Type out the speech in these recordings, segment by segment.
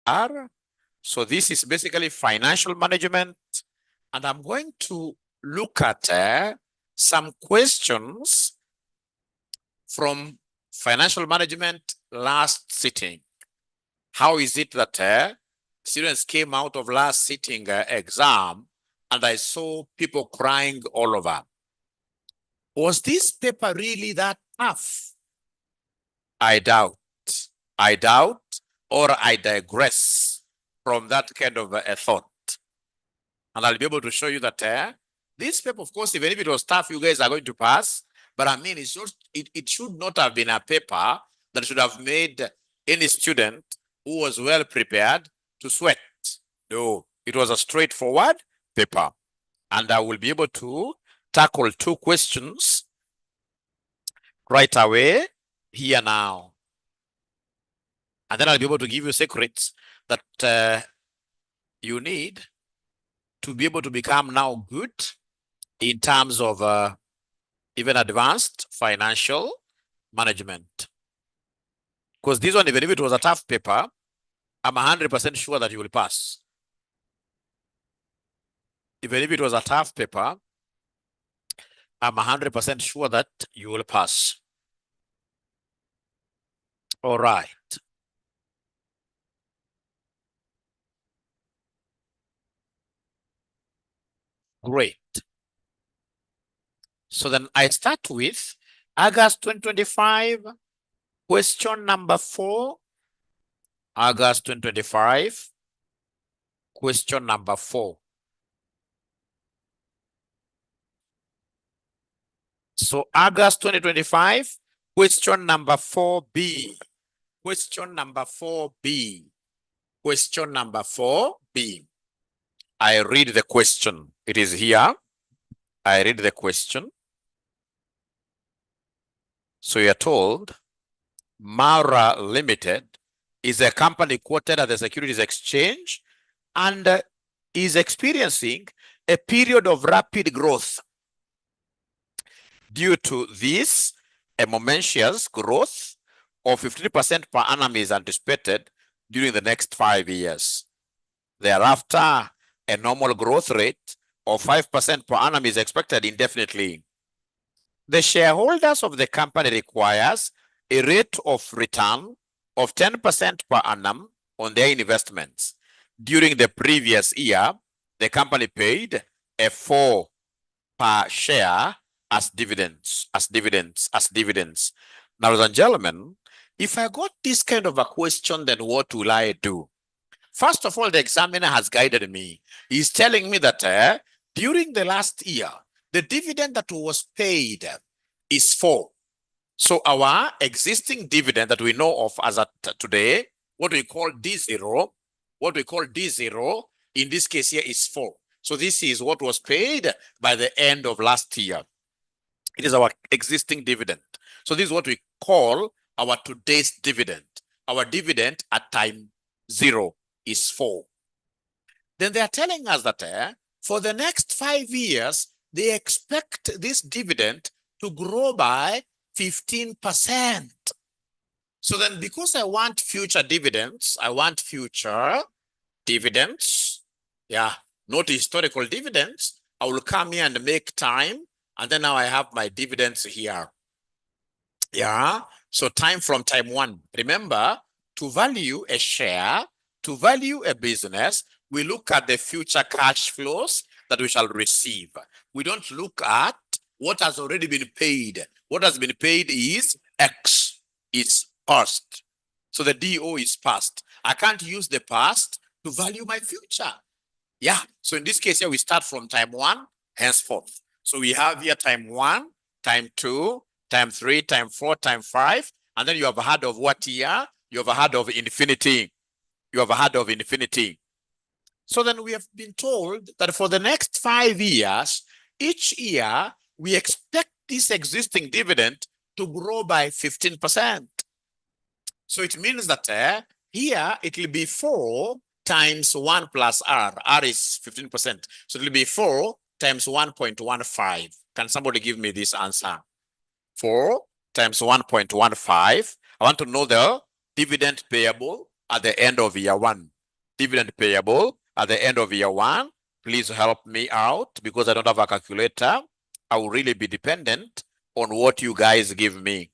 R. So this is basically financial management. And I'm going to look at some questions from financial management last sitting. How is it that students came out of last sitting exam and I saw people crying all over? Was this paper really that tough? I doubt, or I digress from that kind of a thought. And I'll be able to show you that this paper, of course, even if it was tough, you guys are going to pass. But I mean, it should not have been a paper that should have made any student who was well prepared to sweat. No, it was a straightforward paper. And I will be able to tackle 2 questions right away here now. And then I'll be able to give you secrets that you need to be able to become now good in terms of even advanced financial management. Because this one, even if it was a tough paper, I'm 100% sure that you will pass. Even if it was a tough paper, I'm 100% sure that you will pass. All right. Great. So then I start with August 2025, question number 4. August 2025, question number 4. So August 2025, question number 4B. Question number 4B. Question number 4B. I read the question. It is here. I read the question. So you're told, Mara Limited is a company quoted at the Securities Exchange and is experiencing a period of rapid growth. Due to this, a momentous growth of 15% per annum is anticipated during the next 5 years. Thereafter, a normal growth rate of 5% per annum is expected indefinitely. The shareholders of the company requires a rate of return of 10% per annum on their investments. During the previous year, the company paid a 4 per share as dividends. Now, ladies and gentlemen, if I got this kind of a question, then what will I do? First of all, the examiner has guided me. He's telling me that during the last year, the dividend that was paid is 4. So our existing dividend that we know of as at today, what we call D0, in this case here is 4. So this is what was paid by the end of last year. It is our existing dividend. So this is what we call our today's dividend. Our dividend at time 0 is 4. Then they are telling us that for the next 5 years, they expect this dividend to grow by 15%. So then because I want future dividends, yeah, not historical dividends, I will come here and make time, and then now I have my dividends here. Yeah, so time from time 1. Remember, to value a share, to value a business, we look at the future cash flows that we shall receive. We don't look at what has already been paid. What has been paid is X, it's past. So the DO is past. I can't use the past to value my future. Yeah, so in this case here, we start from time 1, henceforth. So we have here time 1, time 2, time 3, time 4, time 5, and then you have heard of what year? You have heard of infinity. You have heard of infinity. So then we have been told that for the next 5 years, each year, we expect this existing dividend to grow by 15%. So it means that here it will be 4 times 1 plus R. R is 15%. So it will be 4 times 1.15. Can somebody give me this answer? 4 times 1.15. I want to know the dividend payable at the end of year 1. dividend payable at the end of year 1. Please help me out because I don't have a calculator. I will really be dependent on what you guys give me.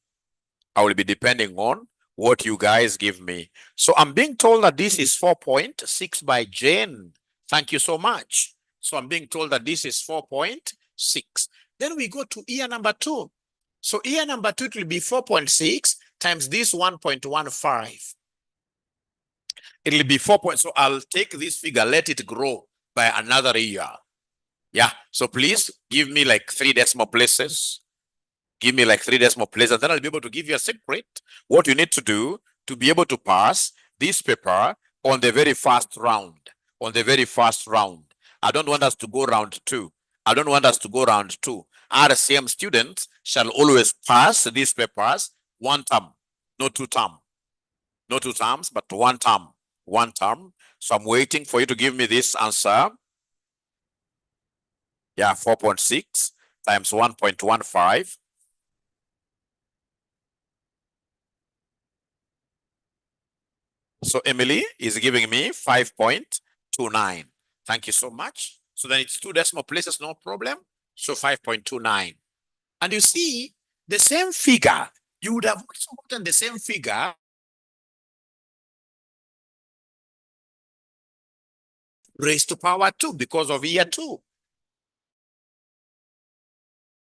I will be depending on what you guys give me. So I'm being told that this is 4.6 by Jane. Thank you so much. So I'm being told that this is 4.6. Then we go to year number 2. So year number 2, it will be 4.6 times this 1.15. It will be 4. So I'll take this figure, let it grow by another year. Yeah. So please give me like 3 decimal places. Give me like 3 decimal places, and then I'll be able to give you a secret. What you need to do to be able to pass this paper on the very first round. On the very first round. I don't want us to go round 2. I don't want us to go round 2. RCM students shall always pass these papers 1 term, not 2 term. Not 2 terms, but 1 term. 1 term. So I'm waiting for you to give me this answer. Yeah, 4.6 times 1.15. So Emily is giving me 5.29. Thank you so much. So then it's 2 decimal places, no problem. So 5.29. And you see, the same figure, you would have also gotten the same figure raised to power 2 because of year 2.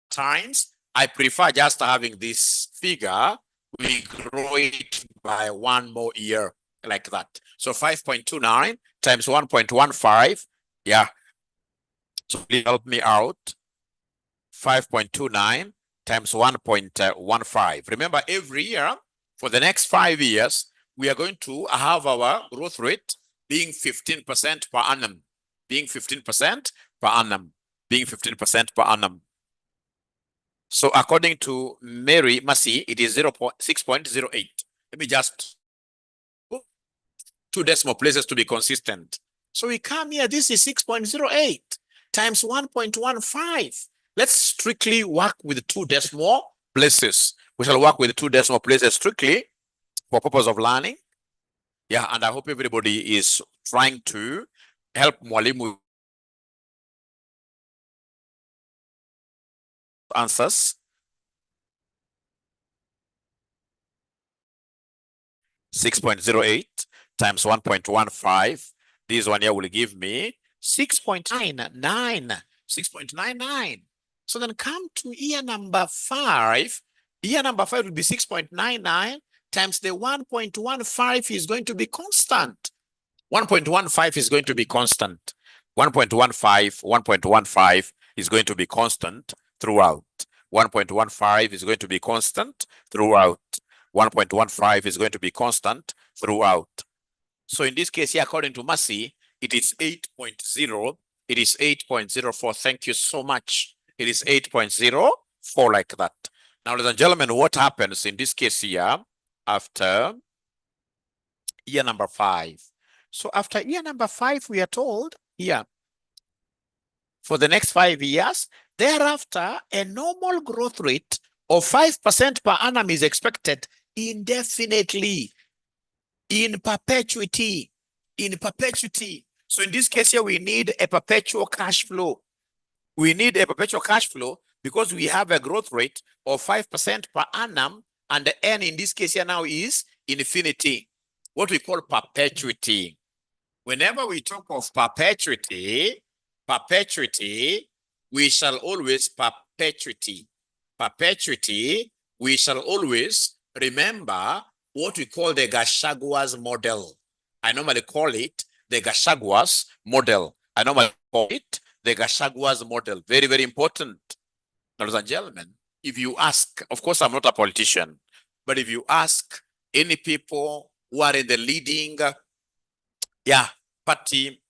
Times, I prefer just having this figure, we grow it by 1 more year like that. So 5.29 times 1.15, yeah. So please help me out. 5.29 times 1.15. Remember, every year for the next 5 years, we are going to have our growth rate being 15% per annum. Being 15% per annum. Being 15% per annum. So according to Mary Massey, it is 6.08. Let me just 2 decimal places to be consistent. So we come here, this is 6.08 times 1.15. Let's strictly work with 2 decimal places. We shall work with 2 decimal places strictly for purpose of learning. Yeah, and I hope everybody is trying to help Mwalimu answers. 6.08 times 1.15. This one here will give me 6.99. 6.99. So then come to year number 5. Year number 5 will be 6.99 times the 1.15 is going to be constant. 1.15 is going to be constant. 1.15 is going to be constant throughout. 1.15 is going to be constant throughout. 1.15 is going to be constant throughout. So in this case here, according to Massey, it is 8.0. It is 8.04. Thank you so much. It is 8.04 like that. Now, ladies and gentlemen, what happens in this case here after year number 5? So after year number 5, we are told here, for the next 5 years, thereafter, a normal growth rate of 5% per annum is expected indefinitely, in perpetuity, in perpetuity. So in this case here, we need a perpetual cash flow. We need a perpetual cash flow because we have a growth rate of 5% per annum, and the N in this case here now is infinity, what we call perpetuity. Whenever we talk of perpetuity, we shall always perpetuity, we shall always remember what we call the Gachagua model. I normally call it the Gachagua model. I normally call it the Gachagua model. Very, very important. Ladies and gentlemen, if you ask, of course, I'm not a politician, but if you ask any people who are in the leading party,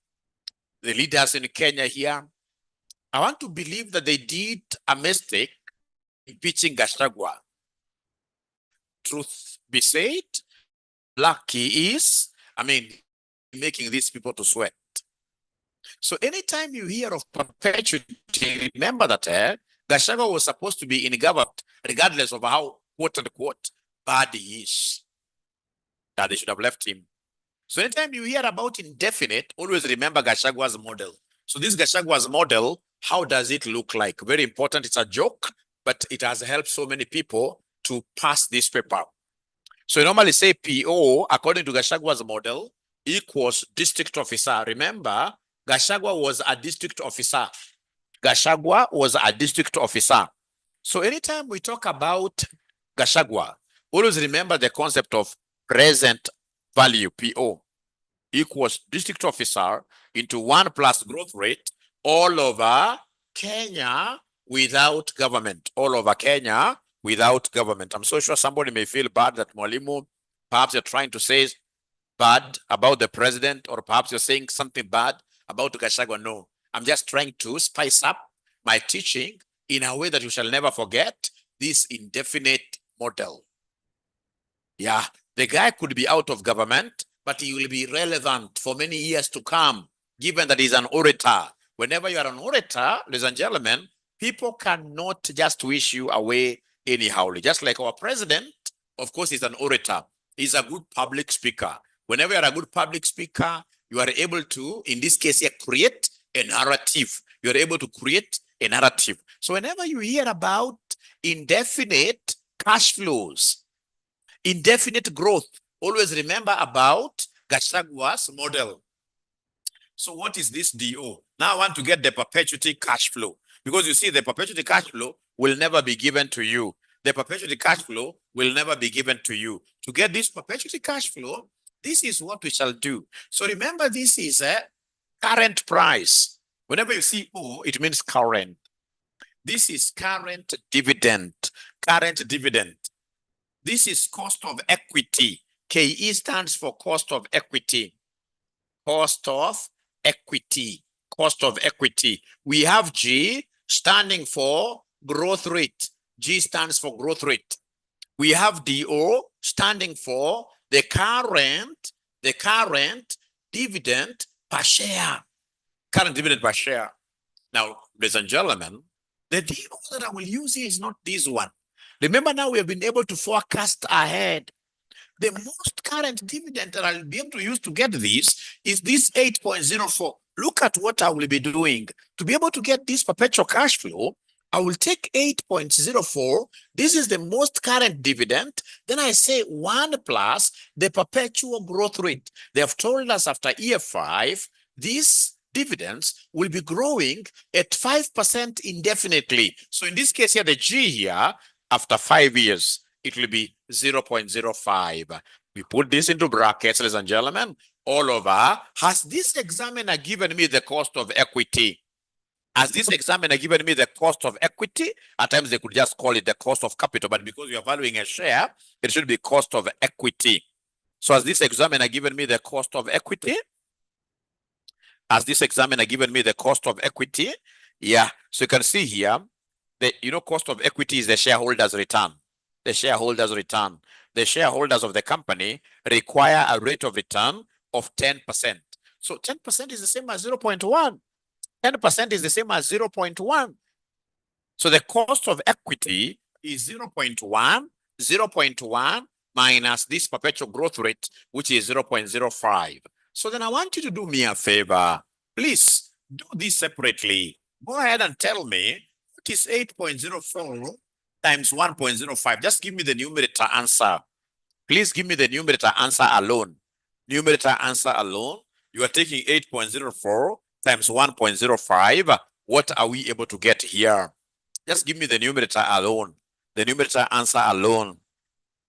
the leaders in Kenya here, I want to believe that they did a mistake impeaching Gachagua. Truth be said, lucky is, making these people to sweat. So anytime you hear of perpetuity, remember that Gachagua was supposed to be in government, regardless of how quote unquote bad he is. That they should have left him. So anytime you hear about indefinite, always remember Gachagwa's model. So this Gachagwa's model, how does it look like? Very important. It's a joke, but it has helped so many people to pass this paper. So you normally say PO, according to Gachagwa's model, equals district officer. Remember, Gachagua was a district officer. Gachagua was a district officer. So anytime we talk about Gachagua, always remember the concept of present value, PO, equals district officer into 1 plus growth rate all over Kenya without government, all over Kenya without government. I'm so sure somebody may feel bad that Mwalimu, perhaps you're trying to say bad about the president, or perhaps you're saying something bad about Gachagua. No, I'm just trying to spice up my teaching in a way that you shall never forget this indefinite model. Yeah, the guy could be out of government, but he will be relevant for many years to come, given that he's an orator. Whenever you are an orator, ladies and gentlemen, people cannot just wish you away anyhow. Just like our president, of course, he's an orator. He's a good public speaker. Whenever you're a good public speaker, you are able to, in this case here, create a narrative. You're able to create a narrative. So whenever you hear about indefinite cash flows, indefinite growth, always remember about Gachagwa's model. So what is this DO? Now I want to get the perpetuity cash flow, because you see the perpetuity cash flow will never be given to you. The perpetuity cash flow will never be given to you. To get this perpetuity cash flow, this is what we shall do. So remember, this is a current price. Whenever you see O, it means current. This is current dividend, current dividend. This is cost of equity. KE stands for cost of equity. Cost of equity. Cost of equity. We have G standing for growth rate. G stands for growth rate. We have DO standing for the current dividend per share. Current dividend per share. Now, ladies and gentlemen, the DO that I will use here is not this one. Remember, now we have been able to forecast ahead. The most current dividend that I'll be able to use to get this is this 8.04. Look at what I will be doing. To be able to get this perpetual cash flow, I will take 8.04. This is the most current dividend. Then I say 1 plus the perpetual growth rate. They have told us after year 5, these dividends will be growing at 5% indefinitely. So in this case here, the G here, after 5 years, it will be 0.05. We put this into brackets, ladies and gentlemen, all over. Has this examiner given me the cost of equity? Has this examiner given me the cost of equity? At times they could just call it the cost of capital, but because you're valuing a share, it should be cost of equity. So has this examiner given me the cost of equity? Has this examiner given me the cost of equity? Yeah, so you can see here, the cost of equity is the shareholders' return. The shareholders' return. The shareholders of the company require a rate of return of 10%. So 10% is the same as 0.1. 10% is the same as 0.1. So the cost of equity is 0.1 minus this perpetual growth rate, which is 0.05. So then I want you to do me a favor. Please do this separately. Go ahead and tell me what is 8.04 times 1.05. Just give me the numerator answer. Please give me the numerator answer alone. Numerator answer alone. You are taking 8.04 times 1.05. What are we able to get here? Just give me the numerator alone. The numerator answer alone.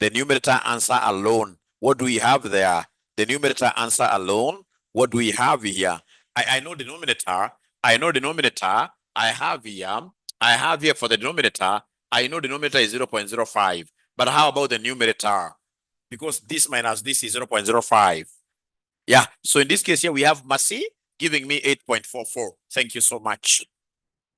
The numerator answer alone. What do we have there? The numerator answer alone. What do we have here? I know denominator. I know denominator. I have here for the denominator. I know denominator is 0.05. But how about the numerator? Because this minus this is 0.05. Yeah. So in this case here, we have Mercy giving me 8.44. Thank you so much.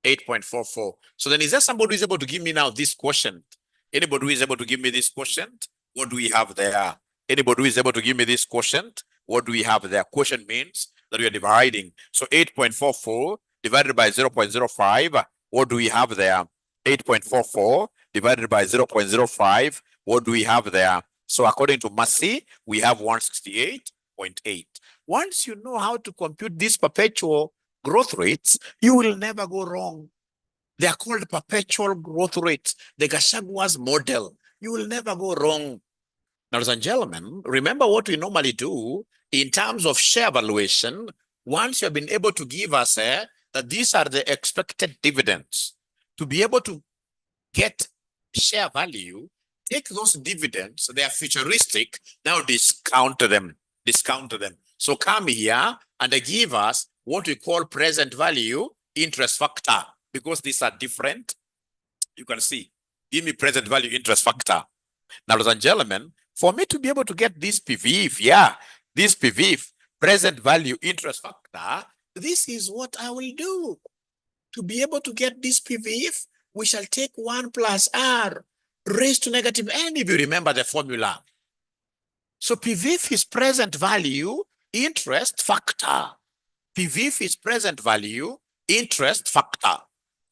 8.44. So then is there somebody who is able to give me now this quotient? Anybody who is able to give me this quotient? What do we have there? Anybody who is able to give me this quotient? What do we have there? Quotient means that we are dividing. So 8.44 divided by 0.05. What do we have there? 8.44 divided by 0.05. What do we have there? So according to Mercy, we have 168. 0.8. Once you know how to compute these perpetual growth rates, you will never go wrong. They are called perpetual growth rates, the Gachagua model. You will never go wrong. Now, ladies and gentlemen, remember what we normally do in terms of share valuation. Once you have been able to give us that these are the expected dividends, to be able to get share value, take those dividends, they are futuristic, now discount them. So come here and they give us what we call present value interest factor, because these are different. You can see, give me present value interest factor. Now, ladies and gentlemen, for me to be able to get this PVIF, this PVIF, present value interest factor, this is what I will do. To be able to get this PVIF, we shall take 1 plus R raised to negative n, if you remember the formula. So PVIF is present value interest factor. PVIF is present value interest factor.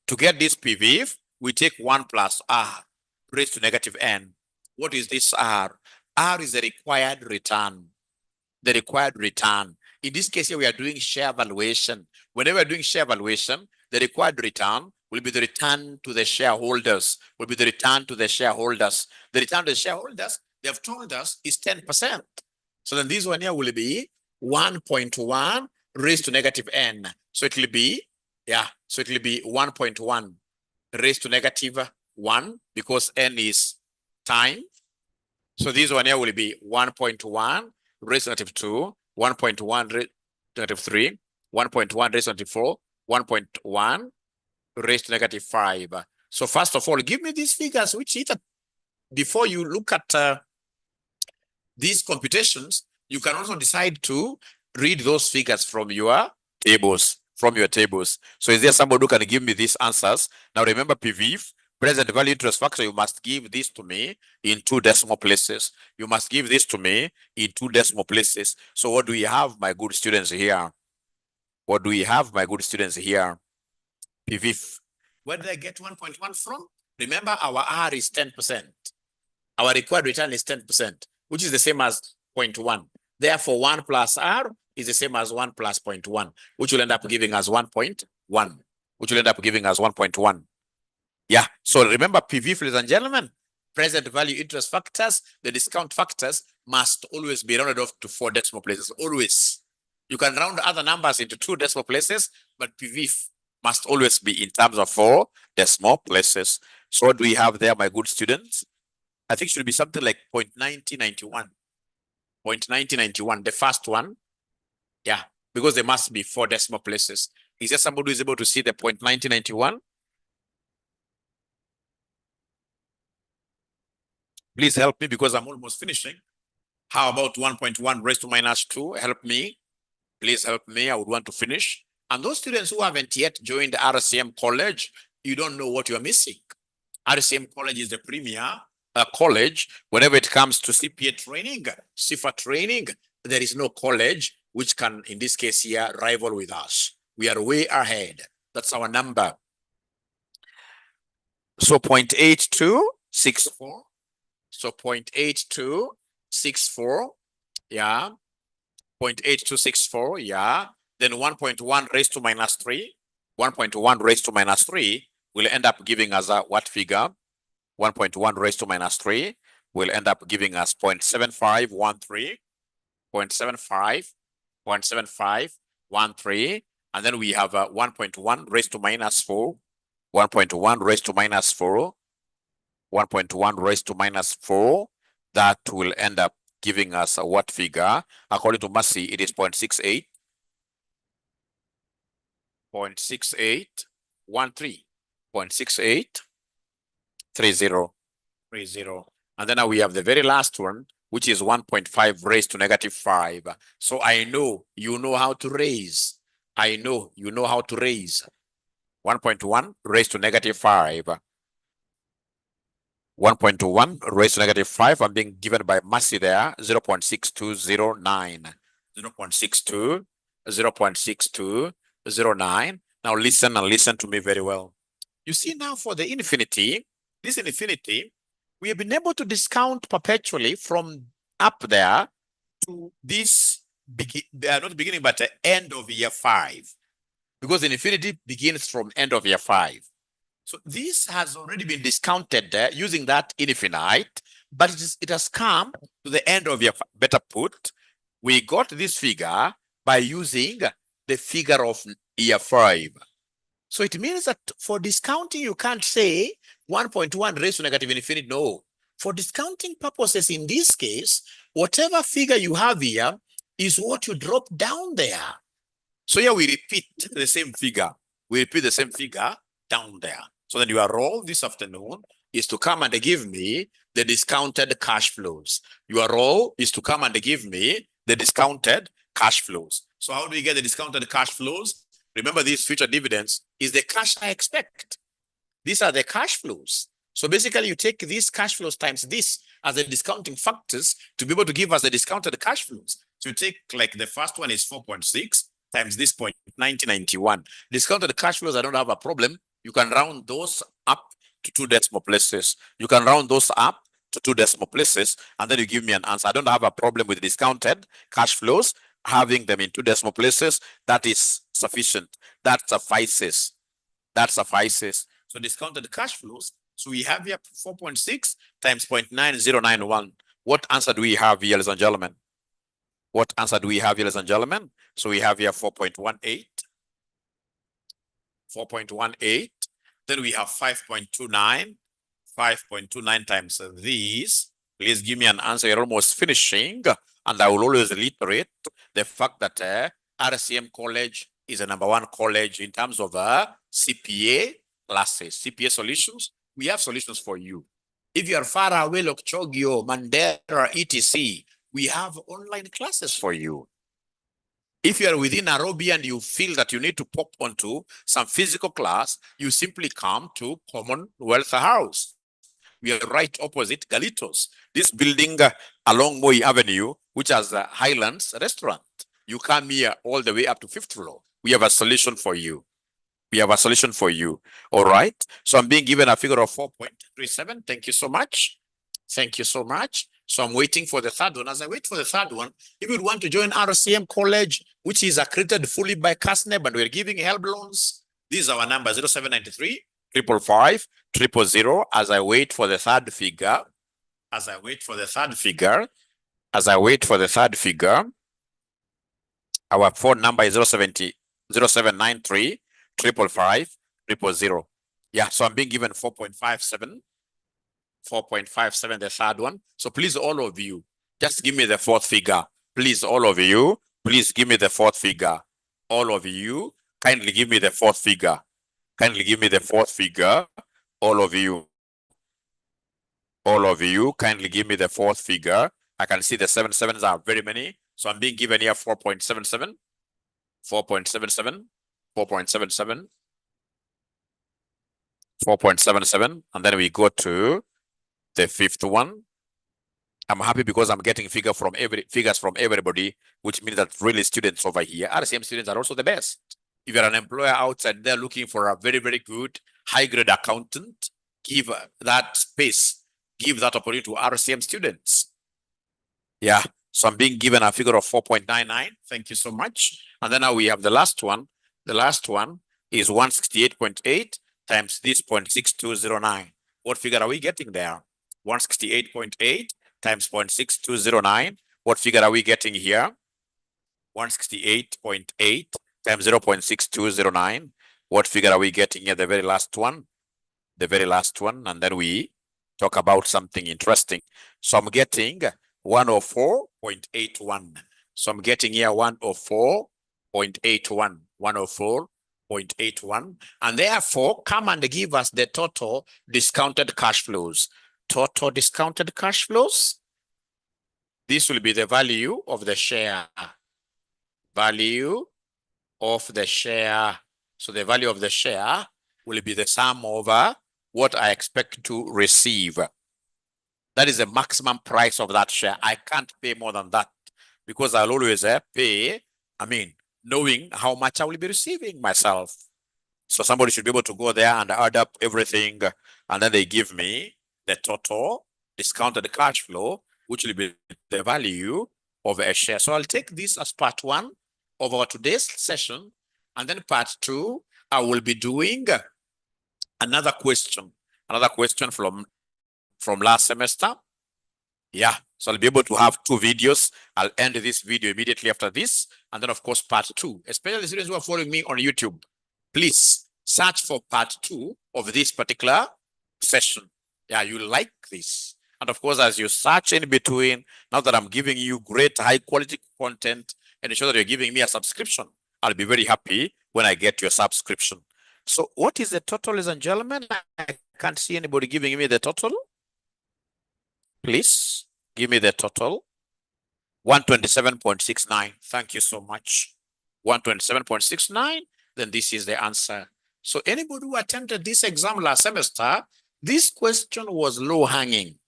To get this PVIF, we take 1 plus R raised to negative n. What is this R? R is the required return. The required return. In this case here, we are doing share valuation. Whenever we are doing share valuation, the required return will be the return to the shareholders. The return to the shareholders, they have told us is 10%. So then this one here will be 1.1 raised to negative n. So it will be, so it will be 1.1 raised to negative 1, because n is time. So this one here will be 1.1 raised to negative 2, 1.1 raised to negative 3, 1.1 raised to negative 4, 1.1 raised to negative 5. So first of all, give me these figures, which either before you look at these computations, you can also decide to read those figures from your tables. So is there somebody who can give me these answers? Now remember PVIF, present value interest factor, you must give this to me in 2 decimal places. So what do we have, my good students here? PVIF. Where did I get 1.1 from? Remember, our R is 10%. Our required return is 10%, which is the same as 0.1. Therefore, 1 plus R is the same as 1 plus 0.1, which will end up giving us 1.1. Yeah, so remember PVIF, ladies and gentlemen, present value interest factors, the discount factors must always be rounded off to 4 decimal places, always. You can round other numbers into 2 decimal places, but PVIF must always be in terms of 4 decimal places. So what do we have there, my good students? I think it should be something like 0.9091. 0.9091, the first one. Yeah, because there must be 4 decimal places. Is there somebody who is able to see the 0.9091? Please help me, because I'm almost finishing. How about 1.1 raised to minus 2? Help me. Please help me. I would want to finish. And those students who haven't yet joined RCM College, you don't know what you're missing. RCM College is the premier college. Whenever it comes to CPA training, CIFA training, there is no college which can, in this case here, rival with us. We are way ahead. That's our number. So 0.8264. So 0.8264, yeah. 0.8264, yeah. Then 1.1 raised to minus 3. 1.1 raised to minus 3 will end up giving us a what figure? 1.1 raised to minus 3 will end up giving us 0.7513. 0.7513. And then we have 1.1 raised to minus 4. 1.1 raised to minus 4. 1.1 raised to minus 4, that will end up giving us a what figure? According to 𝒚𝒐, it is 0.68. 0.6813. 0.6830. And then now we have the very last one, which is 1.5 raised to negative 5. So I know you know how to raise. 1.1 raised to negative 5. 1.1 raised to negative 5. I'm being given by 𝒚𝒐 there, 0.6209. 0.6209. Now listen and listen to me very well. You see now for the infinity, this infinity, we have been able to discount perpetually from up there to this they are not beginning, but the end of year 5. Because infinity begins from end of year 5. So this has already been discounted there using that infinite, but it has come to the end of year 5. Better put, we got this figure by using the figure of year 5. So it means that for discounting, you can't say 1.1 raised to negative infinity. No. For discounting purposes, in this case, whatever figure you have here is what you drop down there. So here we repeat the same figure. We repeat the same figure down there. So then your role this afternoon is to come and give me the discounted cash flows. Your role is to come and give me the discounted cash flows. So how do we get the discounted cash flows? Remember, these future dividends is the cash I expect. These are the cash flows. So basically, you take these cash flows times this as the discounting factors to be able to give us the discounted cash flows. So you take, like, the first one is 4.6 times this 0.9091. Discounted cash flows, I don't have a problem. You can round those up to 2 decimal places. You can round those up to 2 decimal places, and then you give me an answer. I don't have a problem with discounted cash flows. Having them in 2 decimal places, that is sufficient. That suffices. That suffices. So discounted cash flows. So we have here 4.6 times 0.9091. What answer do we have here, ladies and gentlemen? What answer do we have here, ladies and gentlemen? So we have here 4.18. 4.18. Then we have 5.29. 5.29 times these. Please give me an answer. You're almost finishing. And I will always reiterate the fact that RCM College is the #1 college in terms of CPA classes, CPA solutions. We have solutions for you. If you are far away, like Chogio, Mandera, etc., we have online classes for you. If you are within Nairobi and you feel that you need to pop onto some physical class, you simply come to Commonwealth House. We are right opposite Galitos. This building along Moi Avenue, which has a Highlands restaurant. You come here all the way up to 5th floor. We have a solution for you. We have a solution for you. All right. So I'm being given a figure of 4.37. Thank you so much. Thank you so much. So I'm waiting for the third one. As I wait for the third one, if you want to join RCM College, which is accredited fully by CASNEB, and we're giving help loans, this is our number, 0793 555 000. As I wait for the third figure, as I wait for the third figure, our phone number is 0793 555 000. Yeah, so I'm being given 4.57. 4.57, the third one. So please, all of you, just give me the fourth figure. Please, all of you, please give me the fourth figure. All of you, kindly give me the fourth figure. Kindly give me the fourth figure. All of you, kindly give me the fourth figure. I can see the 7 sevens are very many. So I'm being given here 4.77, 4.77, 4.77, 4.77, and then we go to the fifth one. I'm happy because I'm getting figures from everybody, which means that really students over here, RCM students, are also the best. If you're an employer outside there looking for a very, very good high-grade accountant, give that space, give that opportunity to RCM students. Yeah, so I'm being given a figure of 4.99. Thank you so much. And then now we have the last one. The last one is 168.8 times this 0.6209. What figure are we getting there? 168.8 times 0.6209. What figure are we getting here? 168.8 times 0.6209. What figure are we getting here? The very last one. The very last one. And then we talk about something interesting. So I'm getting 104.81. So I'm getting here 104.81. 104.81. And therefore, come and give us the total discounted cash flows. Total discounted cash flows. This will be the value of the share. Value of the share. So the value of the share will be the sum over what I expect to receive. That is the maximum price of that share. I can't pay more than that because I'll always pay, knowing how much I will be receiving myself. So somebody should be able to go there and add up everything, and then they give me the total discounted cash flow, which will be the value of a share. So I'll take this as part 1 of our today's session. And then part 2, I will be doing another question from last semester. Yeah, so I'll be able to have 2 videos. I'll end this video immediately after this. And then, of course, part 2, especially the students who are following me on YouTube, please search for part 2 of this particular session. Yeah, you like this. And of course, as you search in between, now that I'm giving you great high quality content and ensure that you're giving me a subscription, I'll be very happy when I get your subscription. So what is the total, ladies and gentlemen? I can't see anybody giving me the total. Please give me the total. 127.69. Thank you so much. 127.69. Then this is the answer. So anybody who attempted this exam last semester, this question was low hanging.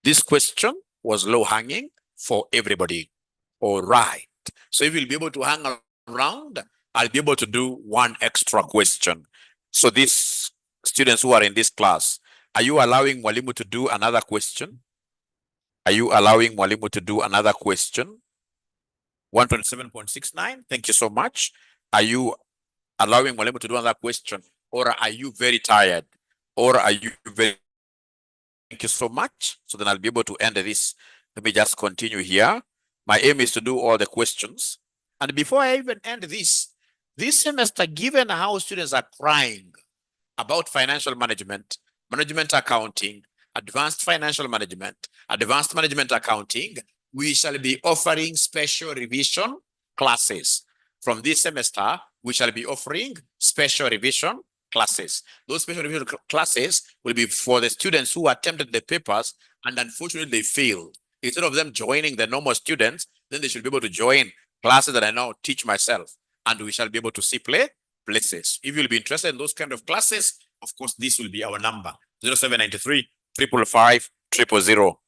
This question was low hanging for everybody. All right. So if you'll be able to hang around, I'll be able to do 1 extra question. So these students who are in this class, are you allowing Mwalimu to do another question? Are you allowing Mwalimu to do another question? 127.69. Thank you so much. Are you allowing Mwalimu to do another question? Or are you very tired? Or are you very... Thank you so much. So then I'll be able to end this. Let me just continue here. My aim is to do all the questions. And before I even end this semester, given how students are crying about financial management, management accounting, advanced financial management, advanced management accounting, we shall be offering special revision classes. From this semester, we shall be offering special revision classes. Those special revision classes will be for the students who attempted the papers and unfortunately they failed. Instead of them joining the normal students, then they should be able to join classes that I now teach myself, and we shall be able to see places. If you'll be interested in those kind of classes, of course, this will be our number, 0793 555 000.